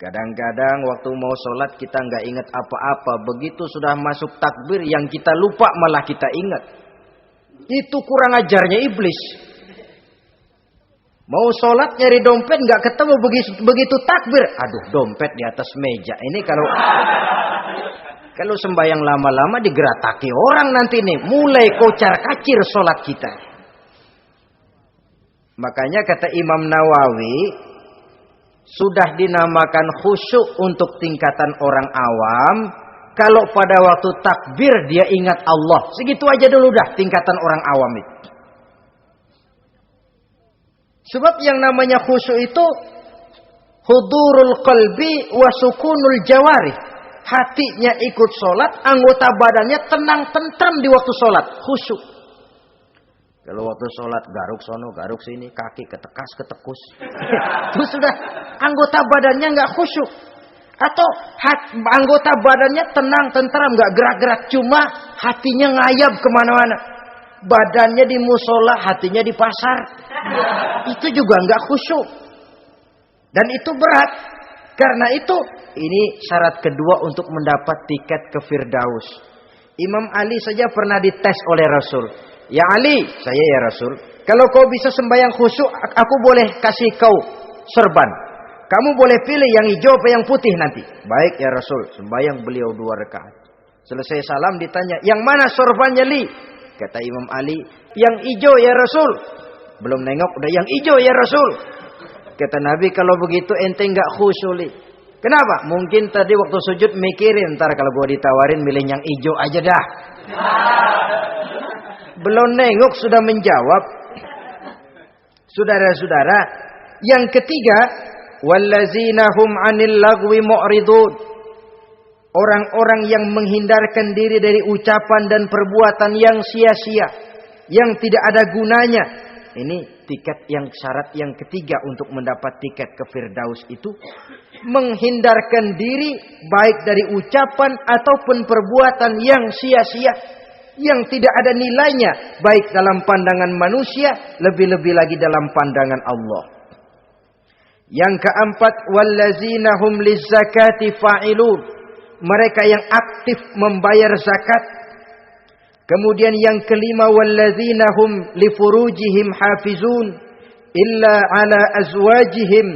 Kadang-kadang waktu mau solat kita nggak ingat apa-apa. Begitu sudah masuk takbir yang kita lupa malah kita ingat. Itu kurang ajarnya iblis. Mau sholat nyari dompet nggak ketemu begitu takbir. Aduh, dompet di atas meja. Ini kalau Kalau sembahyang lama-lama digerataki orang nanti nih. Mulai kocar-kacir sholat kita. Makanya kata Imam Nawawi, sudah dinamakan khusyuk untuk tingkatan orang awam. Kalau pada waktu takbir dia ingat Allah. Segitu aja dulu dah tingkatan orang awam itu. Sebab yang namanya khusyuk itu hudurul qalbi wa sukunul jawarih. Hatinya ikut sholat, anggota badannya tenang tentram di waktu sholat. Khusyuk. Kalau waktu sholat garuk sono, garuk sini, kaki ketekas, ketekus. Itu sudah anggota badannya nggak khusyuk. Atau anggota badannya tenang, tentram, nggak gerak-gerak. Cuma hatinya ngayab kemana-mana. Badannya di musola, hatinya di pasar. Itu juga nggak khusyuk. Dan itu berat. Karena itu, ini syarat kedua untuk mendapat tiket ke Firdaus. Imam Ali saja pernah dites oleh Rasul. Ya Ali, saya ya Rasul, kalau kau bisa sembahyang khusyuk, aku boleh kasih kau serban. Kamu boleh pilih yang hijau apa yang putih nanti. Baik ya Rasul, sembahyang beliau 2 rakaat. Selesai salam ditanya, yang mana sorbannya Li? Kata Imam Ali, yang hijau ya Rasul. Belum nengok, udah yang hijau ya Rasul. Kata Nabi, kalau begitu ente nggak khusyuk Li. Kenapa? Mungkin tadi waktu sujud mikirin, ntar kalau gua ditawarin milih yang hijau aja dah. Belum nengok sudah menjawab. Saudara-saudara, yang ketiga, wallazina hum 'anil lagwi mu'ridun. Orang-orang yang menghindarkan diri dari ucapan dan perbuatan yang sia-sia, yang tidak ada gunanya. Ini tiket yang syarat yang ketiga untuk mendapat tiket ke Firdaus itu menghindarkan diri baik dari ucapan ataupun perbuatan yang sia-sia, yang tidak ada nilainya baik dalam pandangan manusia, lebih-lebih lagi dalam pandangan Allah. Yang keempat, wallazina hum lizzakati fa'ilun. Mereka yang aktif membayar zakat. Kemudian yang kelima, wallazina hum lifurujihim hafizun illa ala azwajihim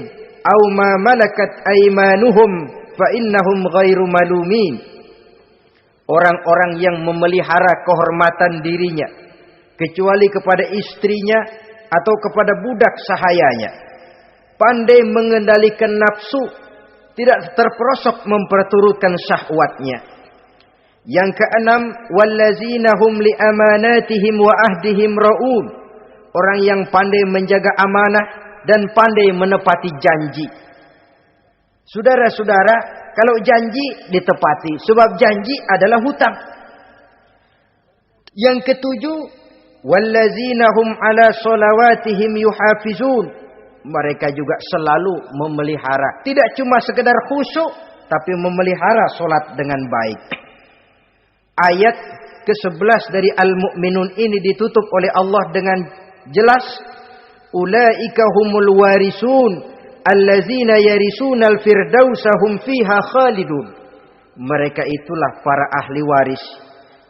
aw ma malakat aymanuhum fa innahum ghairu malumin. Orang-orang yang memelihara kehormatan dirinya kecuali kepada istrinya atau kepada budak sahayanya. Pandai mengendalikan nafsu, tidak terperosok memperturutkan syahwatnya. Yang keenam, wallazina hum li amanatihim wa ahdihim raun. Orang yang pandai menjaga amanah dan pandai menepati janji. Saudara-saudara, kalau janji ditepati, sebab janji adalah hutang. Yang ketujuh, wallazina hum ala sholawatihim yuhafizun. Mereka juga selalu memelihara, tidak cuma sekedar khusyuk, tapi memelihara solat dengan baik. Ayat ke-11 dari Al-Mu'minun ini ditutup oleh Allah dengan jelas, ulaika humul warisun allazina yarisunal firdausa hum fiha khalidun. Mereka itulah para ahli waris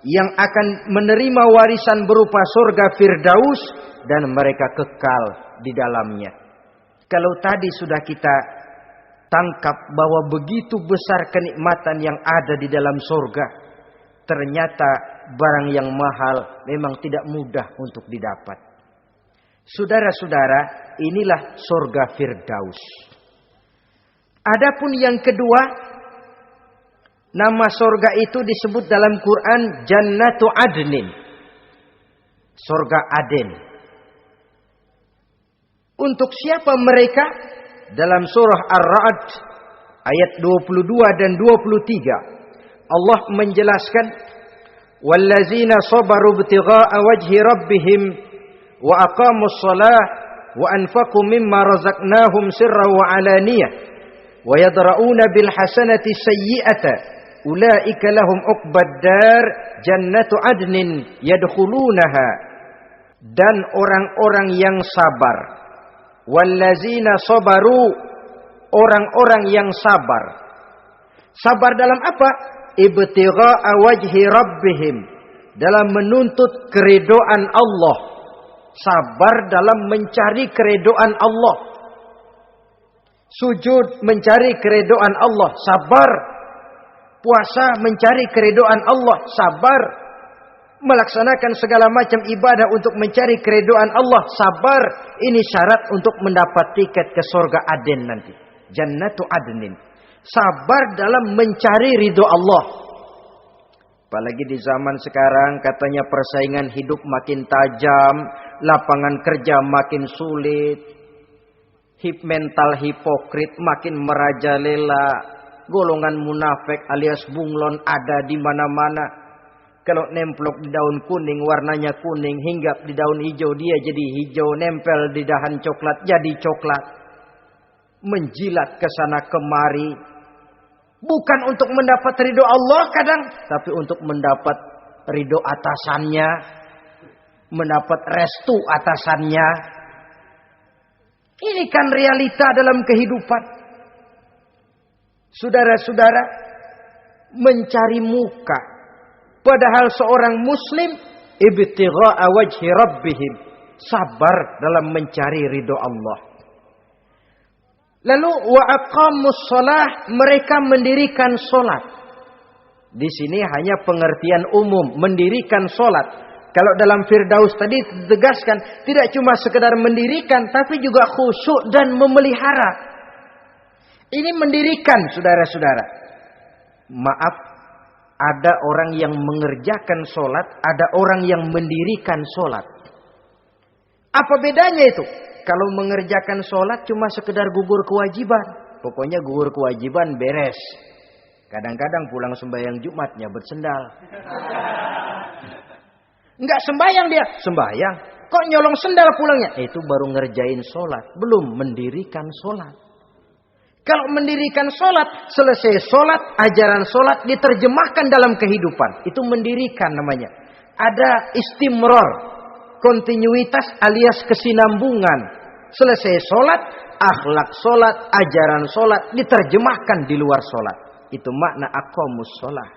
yang akan menerima warisan berupa surga Firdaus dan mereka kekal di dalamnya. Kalau tadi sudah kita tangkap bahwa begitu besar kenikmatan yang ada di dalam surga, ternyata barang yang mahal memang tidak mudah untuk didapat. Saudara-saudara, inilah surga Firdaus. Adapun yang kedua, nama surga itu disebut dalam Quran Jannatu Adnin. Surga Aden. Untuk siapa mereka? Dalam surah Ar-Ra'd ayat 22 dan 23 Allah menjelaskan, wallazina sabaru ibtigha'a wajhi rabbihim wa aqamus shalah wa anfaqu mimma razaqnahum sirran wa alaniyah wa yadra'una bil hasanati sayyi'ata ulaika lahum uqbad dar jannatu adnin yadkhulunaha. Dan orang-orang yang sabar, wallazina sabaru, orang-orang yang sabar. Sabar dalam apa? Ibtigha'a wajhi rabbihim, dalam menuntut keridhaan Allah. Sabar dalam mencari keridhaan Allah. Sujud mencari keridhaan Allah, sabar. puasa mencari keridhaan Allah, sabar. Melaksanakan segala macam ibadah untuk mencari keridhaan Allah, sabar. Ini syarat untuk mendapat tiket ke surga Aden nanti. Jannatu Adnin. Sabar dalam mencari ridho Allah. Apalagi di zaman sekarang katanya persaingan hidup makin tajam, lapangan kerja makin sulit, mental hipokrit makin merajalela, golongan munafik alias bunglon ada di mana-mana. Kalau nemplok di daun kuning warnanya kuning, hinggap di daun hijau dia jadi hijau, nempel di dahan coklat jadi coklat. Menjilat ke sana kemari. Bukan untuk mendapat ridho Allah kadang, tapi untuk mendapat ridho atasannya, mendapat restu atasannya. Ini kan realita dalam kehidupan. Saudara-saudara, mencari muka. Padahal seorang muslim ibtigha'a wajhi rabbihim, sabar dalam mencari ridho Allah. Lalu wa aqamus shalah, mereka mendirikan salat. Di sini hanya pengertian umum, mendirikan salat. Kalau dalam Firdaus tadi ditegaskan tidak cuma sekedar mendirikan tapi juga khusyuk dan memelihara. Ini mendirikan, saudara-saudara. Maaf, ada orang yang mengerjakan sholat, ada orang yang mendirikan sholat. Apa bedanya itu? Kalau mengerjakan sholat cuma sekedar gugur kewajiban. Pokoknya gugur kewajiban beres. Kadang-kadang pulang sembahyang Jumat nyabet sendal. Enggak sembahyang dia, sembahyang. Kok nyolong sendal pulangnya? Itu baru ngerjain sholat, belum mendirikan sholat. Kalau mendirikan sholat, selesai sholat, ajaran sholat diterjemahkan dalam kehidupan. Itu mendirikan namanya. Ada istimror, kontinuitas alias kesinambungan. Selesai sholat, akhlak sholat, ajaran sholat diterjemahkan di luar sholat. Itu makna aqamus sholat.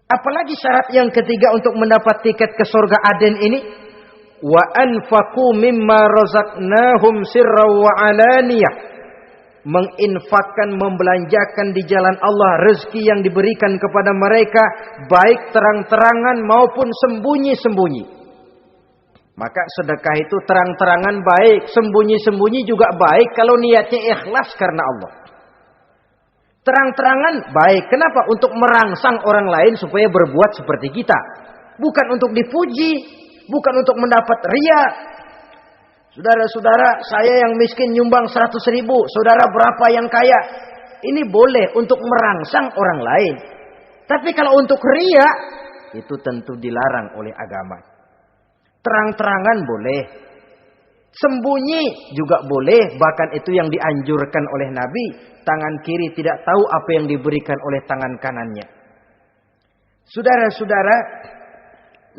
Apalagi syarat yang ketiga untuk mendapat tiket ke surga Aden ini. Wa anfaqu mimma razaqnahum sirran wa alaniyah. Menginfakkan, membelanjakan di jalan Allah rezeki yang diberikan kepada mereka, baik terang-terangan maupun sembunyi-sembunyi. Maka sedekah itu terang-terangan baik, sembunyi-sembunyi juga baik kalau niatnya ikhlas karena Allah. Terang-terangan baik, kenapa? Untuk merangsang orang lain supaya berbuat seperti kita. Bukan untuk dipuji, bukan untuk mendapat ria. Saudara-saudara, saya yang miskin nyumbang 100.000. Saudara berapa yang kaya? Ini boleh untuk merangsang orang lain. Tapi kalau untuk ria, itu tentu dilarang oleh agama. Terang-terangan boleh. Sembunyi juga boleh. Bahkan itu yang dianjurkan oleh Nabi. Tangan kiri tidak tahu apa yang diberikan oleh tangan kanannya. Saudara-saudara,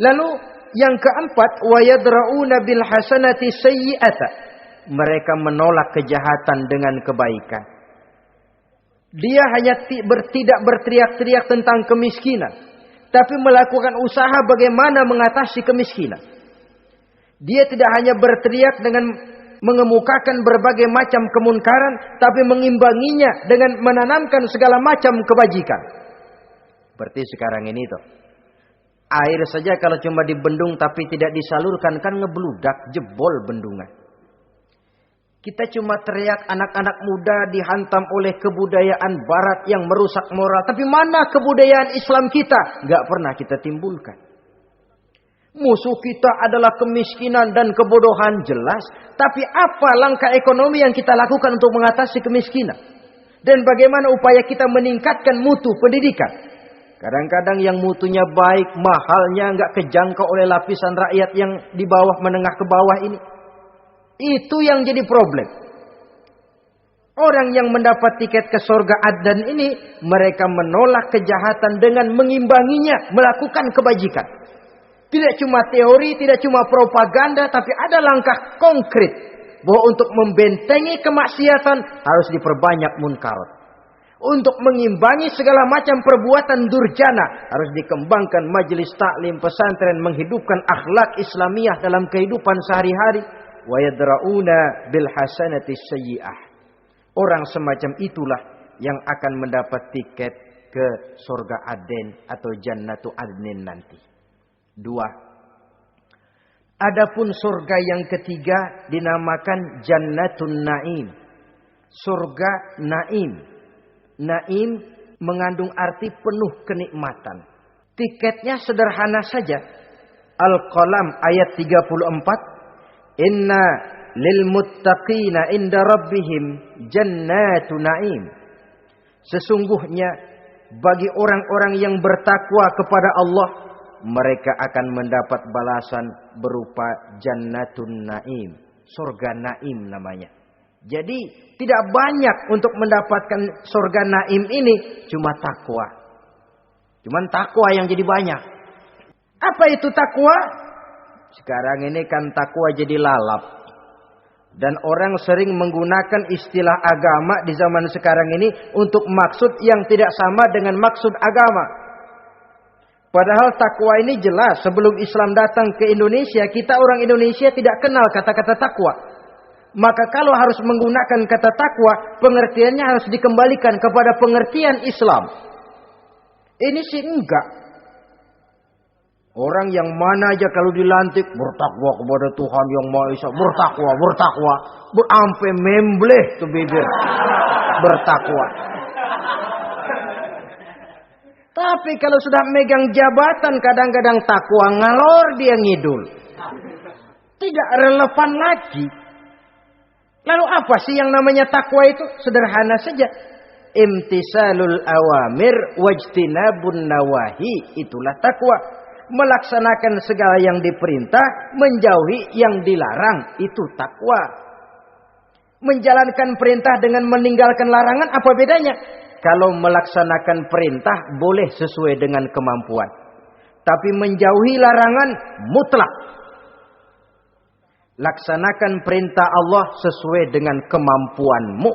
lalu yang keempat, wa yadra'una bil hasanati sayyi'ata. Mereka menolak kejahatan dengan kebaikan. Dia hanya tidak berteriak-teriak tentang kemiskinan, tapi melakukan usaha bagaimana mengatasi kemiskinan. Dia tidak hanya berteriak dengan mengemukakan berbagai macam kemunkaran, tapi mengimbanginya dengan menanamkan segala macam kebajikan. Seperti sekarang ini tuh. Air saja kalau cuma dibendung tapi tidak disalurkan kan ngebludak, jebol bendungan. Kita cuma teriak anak-anak muda dihantam oleh kebudayaan barat yang merusak moral. Tapi mana kebudayaan Islam kita? Gak pernah kita timbulkan. Musuh kita adalah kemiskinan dan kebodohan, jelas. Tapi apa langkah ekonomi yang kita lakukan untuk mengatasi kemiskinan? Dan bagaimana upaya kita meningkatkan mutu pendidikan? Kadang-kadang yang mutunya baik, mahalnya nggak kejangkau oleh lapisan rakyat yang di bawah, menengah ke bawah ini. Itu yang jadi problem. Orang yang mendapat tiket ke surga Aden ini, mereka menolak kejahatan dengan mengimbanginya, melakukan kebajikan. Tidak cuma teori, tidak cuma propaganda, tapi ada langkah konkret bahwa untuk membentengi kemaksiatan harus diperbanyak munkarat. Untuk mengimbangi segala macam perbuatan durjana harus dikembangkan majelis taklim pesantren, menghidupkan akhlak Islamiyah dalam kehidupan sehari-hari. Wa yadra'una bil hasanati sayyi'ah. Orang semacam itulah yang akan mendapat tiket ke surga Aden atau Jannatu Adnin nanti. 2. Adapun surga yang ketiga dinamakan Jannatun Naim. Surga Naim. Naim mengandung arti penuh kenikmatan. Tiketnya sederhana saja. Al-Qalam ayat 34. Inna lil muttaqina inda rabbihim jannatu naim. Sesungguhnya bagi orang-orang yang bertakwa kepada Allah, mereka akan mendapat balasan berupa jannatun naim. Surga naim namanya. Jadi tidak banyak untuk mendapatkan surga naim ini, cuma takwa. Cuman takwa yang jadi banyak. Apa itu takwa? Sekarang ini kan takwa jadi lalap. Dan orang sering menggunakan istilah agama di zaman sekarang ini untuk maksud yang tidak sama dengan maksud agama. Padahal takwa ini jelas sebelum Islam datang ke Indonesia, kita orang Indonesia tidak kenal kata-kata takwa. Maka kalau harus menggunakan kata takwa, pengertiannya harus dikembalikan kepada pengertian Islam. Ini sih enggak. Orang yang mana aja kalau dilantik bertakwa kepada Tuhan yang Maha Esa, bertakwa, sampai membleh tuh bibir, bertakwa. Tapi kalau sudah megang jabatan kadang-kadang takwa ngalor dia ngidul, tidak relevan lagi. Lalu apa sih yang namanya takwa itu? Sederhana saja, imtisalul awamir wajtinabun nawahi, itulah takwa. Melaksanakan segala yang diperintah, menjauhi yang dilarang, itu takwa. Menjalankan perintah dengan meninggalkan larangan, apa bedanya? Kalau melaksanakan perintah boleh sesuai dengan kemampuan. Tapi menjauhi larangan mutlak. Laksanakan perintah Allah sesuai dengan kemampuanmu.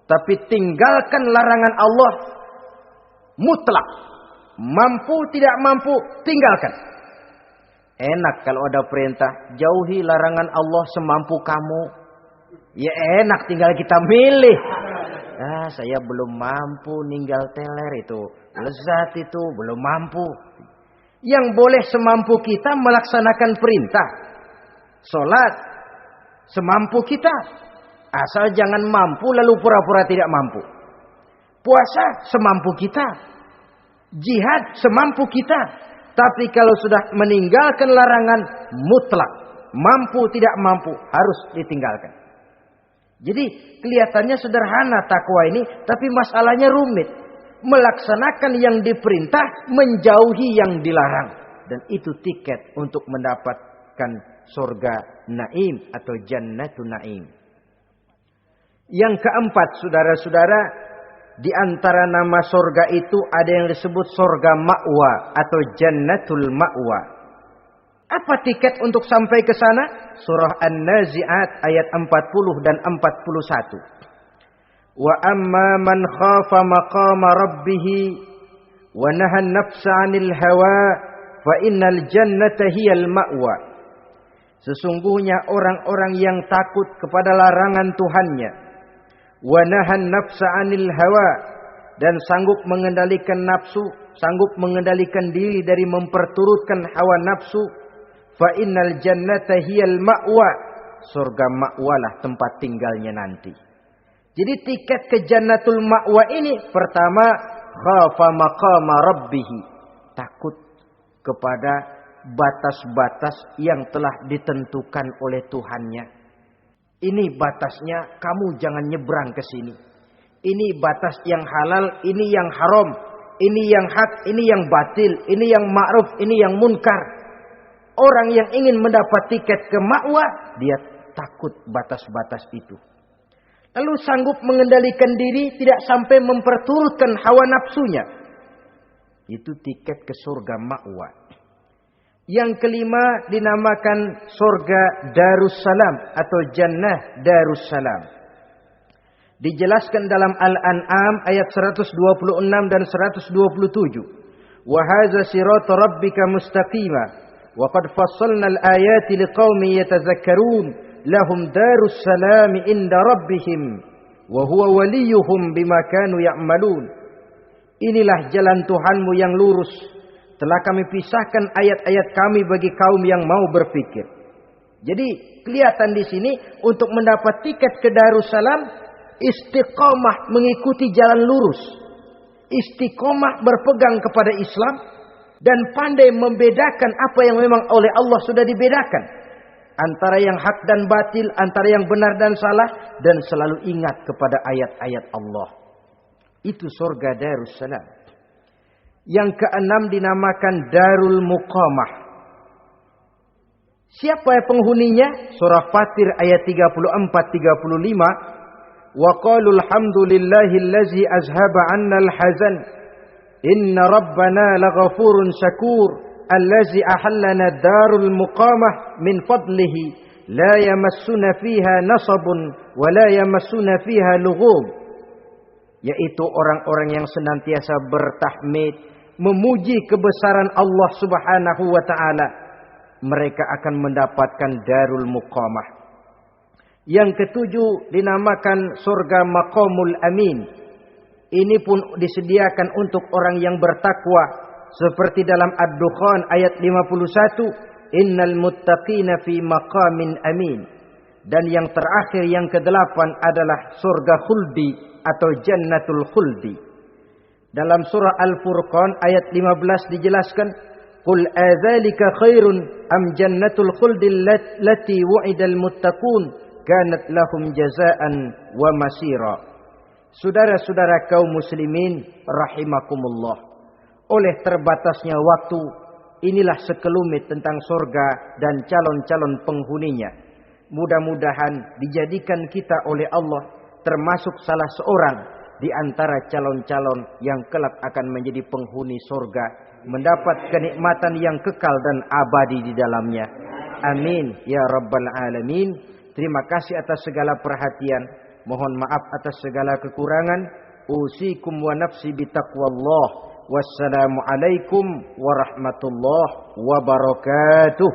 Tapi tinggalkan larangan Allah mutlak. Mampu tidak mampu, tinggalkan. Enak kalau ada perintah, jauhi larangan Allah semampu kamu. Ya enak, tinggal kita milih. Saya belum mampu ninggal teler itu, lezat itu, belum mampu. Yang boleh semampu kita melaksanakan perintah. Sholat semampu kita. Asal jangan mampu lalu pura-pura tidak mampu. Puasa semampu kita. Jihad semampu kita. Tapi kalau sudah meninggalkan larangan mutlak, mampu tidak mampu, harus ditinggalkan. Jadi kelihatannya sederhana takwa ini, tapi masalahnya rumit. Melaksanakan yang diperintah, menjauhi yang dilarang. Dan itu tiket untuk mendapatkan surga naim atau jannatun naim. Yang keempat, saudara-saudara, di antara nama surga itu ada yang disebut surga ma'wa atau jannatul ma'wa. Apa tiket untuk sampai ke sana? Surah An-Nazi'at ayat 40 dan 41. Wa amma man khafa maqama rabbih wa nahan nafsa 'anil hawa fa innal jannata hiyal ma'wa. Sesungguhnya orang-orang yang takut kepada larangan Tuhannya, wa nahan nafsa 'anil hawa, dan sanggup mengendalikan nafsu, sanggup mengendalikan diri dari memperturutkan hawa nafsu, fa innal jannata hiyal ma'wa, surga ma'walah tempat tinggalnya nanti. Jadi tiket ke jannatul ma'wa ini pertama, khafa maqama rabbih, takut kepada batas-batas yang telah ditentukan oleh Tuhannya. Ini batasnya, kamu jangan nyebrang ke sini. Ini batas yang halal, ini yang haram, ini yang hak, ini yang batil, ini yang ma'ruf, ini yang munkar. Orang yang ingin mendapat tiket ke ma'wa, dia takut batas-batas itu. Lalu sanggup mengendalikan diri, tidak sampai memperturutkan hawa nafsunya. Itu tiket ke surga ma'wa. Yang kelima dinamakan surga Darussalam atau Jannah Darussalam. Dijelaskan dalam Al-An'am ayat 126 dan 127. Wa hadza siratu rabbika mustaqima wa qad fassalna al-ayati liqaumin yatadhakkarun lahum darussalam inda rabbihim wa huwa waliyuhum bima kanu ya'malun. Inilah jalan Tuhanmu yang lurus. Telah kami pisahkan ayat-ayat kami bagi kaum yang mau berpikir. Jadi kelihatan di sini untuk mendapat tiket ke Darussalam, istiqomah mengikuti jalan lurus. Istiqomah berpegang kepada Islam dan pandai membedakan apa yang memang oleh Allah sudah dibedakan. Antara yang hak dan batil, antara yang benar dan salah, dan selalu ingat kepada ayat-ayat Allah. Itu surga Darussalam. Yang keenam dinamakan Darul Muqamah. Siapa penghuninya? Surah Fatir ayat 34-35. Wa qalu alhamdulillahillazi azhaba 'annal hazan. Inna rabbana laghafurun syakur. Allazi ahallana darul muqamah min fadlihi. La yamassuna fiha nasabun. Wa la yamassuna fiha lughub. Yaitu orang-orang yang senantiasa bertahmid, memuji kebesaran Allah Subhanahu wa taala. Mereka akan mendapatkan Darul Muqamah. Yang ketujuh dinamakan surga Maqamul Amin. Ini pun disediakan untuk orang yang bertakwa, seperti dalam Ad-Dukhan ayat 51, innal muttaqina fi maqamin amin. Dan yang terakhir yang kedelapan adalah surga khuldi atau jannatul khuldi. Dalam surah Al-Furqan ayat 15 dijelaskan, qul adzalika khairun am jannatul khuldi allati wu'idal muttaqun kanat lahum jazaan wa masira. Saudara-saudara kaum muslimin rahimakumullah, oleh terbatasnya waktu, inilah sekelumit tentang surga dan calon-calon penghuninya. Mudah-mudahan dijadikan kita oleh Allah termasuk salah seorang di antara calon-calon yang kelak akan menjadi penghuni surga, mendapat kenikmatan yang kekal dan abadi di dalamnya. Amin ya rabbal alamin. Terima kasih atas segala perhatian. Mohon maaf atas segala kekurangan. Usikum wa nafsi bitaqwallah. Wassalamualaikum warahmatullahi wabarakatuh.